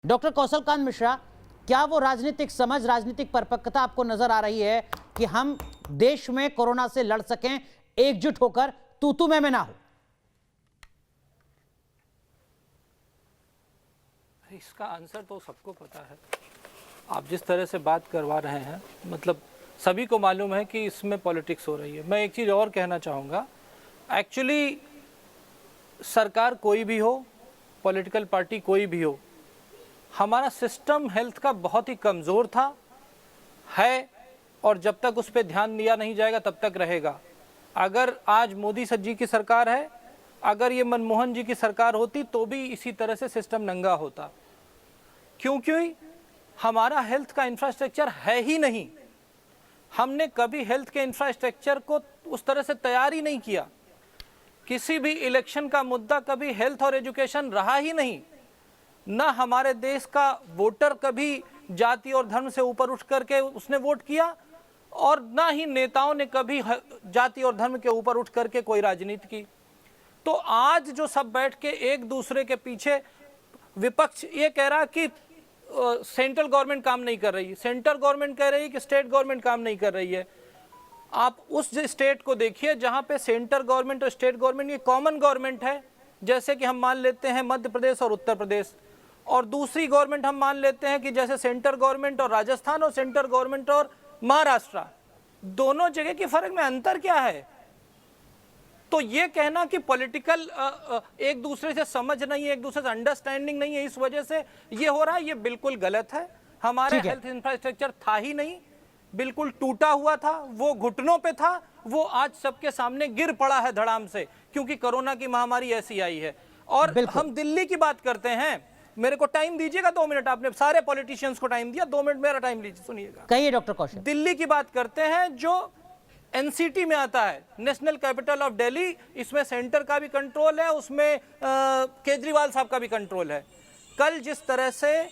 Doctor कौशल मिश्रा, क्या वो राजनीतिक समझ, राजनीतिक परिपक्वता आपको नजर आ रही है कि हम देश में कोरोना से लड़ सकें, एकजुट होकर, तू मैं ना हो? इसका आंसर तो सबको पता है। आप जिस तरह से बात करवा रहे हैं, मतलब सभी को मालूम है कि इसमें पॉलिटिक्स हो रही है। मैं एक चीज़ और कहना चाहूँगा, एक्चुअली सरकार कोई भी हो, पॉलिटिकल पार्टी कोई भी हो, हमारा सिस्टम हेल्थ का बहुत ही कमज़ोर था, है, और जब तक उस पर ध्यान दिया नहीं जाएगा तब तक रहेगा। अगर आज मोदी जी की सरकार है, अगर ये मनमोहन जी की सरकार होती तो भी इसी तरह से सिस्टम नंगा होता, क्योंकि हमारा हेल्थ का इंफ्रास्ट्रक्चर है ही नहीं। हमने कभी हेल्थ के इंफ्रास्ट्रक्चर को उस तरह से तैयार ही नहीं किया। किसी भी इलेक्शन का मुद्दा कभी हेल्थ और एजुकेशन रहा ही नहीं। ना हमारे देश का वोटर कभी जाति और धर्म से ऊपर उठ करके उसने वोट किया, और ना ही नेताओं ने कभी जाति और धर्म के ऊपर उठ करके कोई राजनीति की। तो आज जो सब बैठ के एक दूसरे के पीछे, विपक्ष ये कह रहा कि सेंट्रल गवर्नमेंट काम नहीं कर रही है, सेंट्रल गवर्नमेंट कह रही है कि स्टेट गवर्नमेंट काम नहीं कर रही है। आप उस स्टेट को देखिए जहां पे सेंट्रल गवर्नमेंट और स्टेट गवर्नमेंट ये कॉमन गवर्नमेंट है, जैसे कि हम मान लेते हैं मध्य प्रदेश और उत्तर प्रदेश, और दूसरी गवर्नमेंट हम मान लेते हैं कि जैसे सेंट्रल गवर्नमेंट और राजस्थान और सेंट्रल गवर्नमेंट और महाराष्ट्र। दोनों जगह के फर्क में अंतर क्या है? तो ये कहना कि पॉलिटिकल एक दूसरे से समझ नहीं है, एक दूसरे से अंडरस्टैंडिंग नहीं है, इस वजह से ये हो रहा है, ये बिल्कुल गलत है। हमारे हेल्थ इंफ्रास्ट्रक्चर था ही नहीं, बिल्कुल टूटा हुआ था, वो घुटनों पे था, वो आज सबके सामने गिर पड़ा है धड़ाम से, क्योंकि कोरोना की महामारी ऐसी आई है। और हम दिल्ली की बात करते हैं, मेरे को टाइम दीजिएगा 2 मिनट, आपने सारे पॉलिटिशियंस को टाइम दिया, 2 मिनट मेरा टाइम लीजिए, सुनिएगा। कहिए डॉक्टर कौशल। दिल्ली की बात करते हैं जो एनसीटी में आता है, नेशनल कैपिटल ऑफ दिल्ली, इसमें सेंटर का भी कंट्रोल है, उसमें केजरीवाल साहब का भी कंट्रोल है। कल जिस तरह से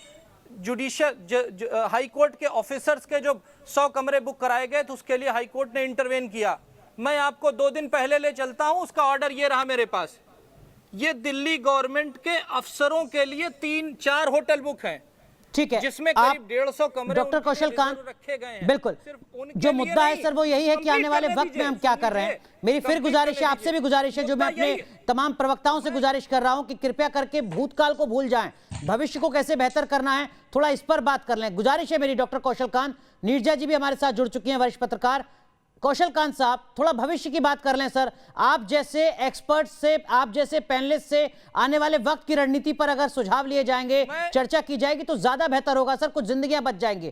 जुडिशियल हाई कोर्ट के ऑफिसर्स के जो 100 कमरे बुक कराए गए थे, उसके लिए हाई कोर्ट ने इंटरवेन किया। मैं आपको 2 दिन पहले ले चलता हूं, उसका ऑर्डर ये रहा मेरे पास। ये दिल्ली गवर्नमेंट के अफसरों के लिए 3-4 होटल बुक हैं, ठीक है, जिसमें करीब 150 कमरे डॉक्टर कौशल रखे गए हैं। बिल्कुल, जो मुद्दा है सर वो यही है कि आने वाले वक्त में हम क्या कर रहे हैं। मेरी फिर गुजारिश है, आपसे भी गुजारिश है, जो मैं अपने तमाम प्रवक्ताओं से गुजारिश कर रहा हूं कि कृपया करके भूतकाल को भूल जाएं, भविष्य को कैसे बेहतर करना है थोड़ा इस पर बात कर लें। गुजारिश है मेरी डॉक्टर कौशल नीरजा जी भी हमारे साथ जुड़ चुकी हैं, वरिष्ठ पत्रकार। कौशल साहब, थोड़ा भविष्य की बात कर लें सर। आप जैसे एक्सपर्ट से, आप जैसे पैनलिस्ट से आने वाले वक्त की रणनीति पर अगर सुझाव लिए जाएंगे, चर्चा की जाएगी तो ज्यादा बेहतर होगा सर, कुछ जिंदगियां बच जाएंगी।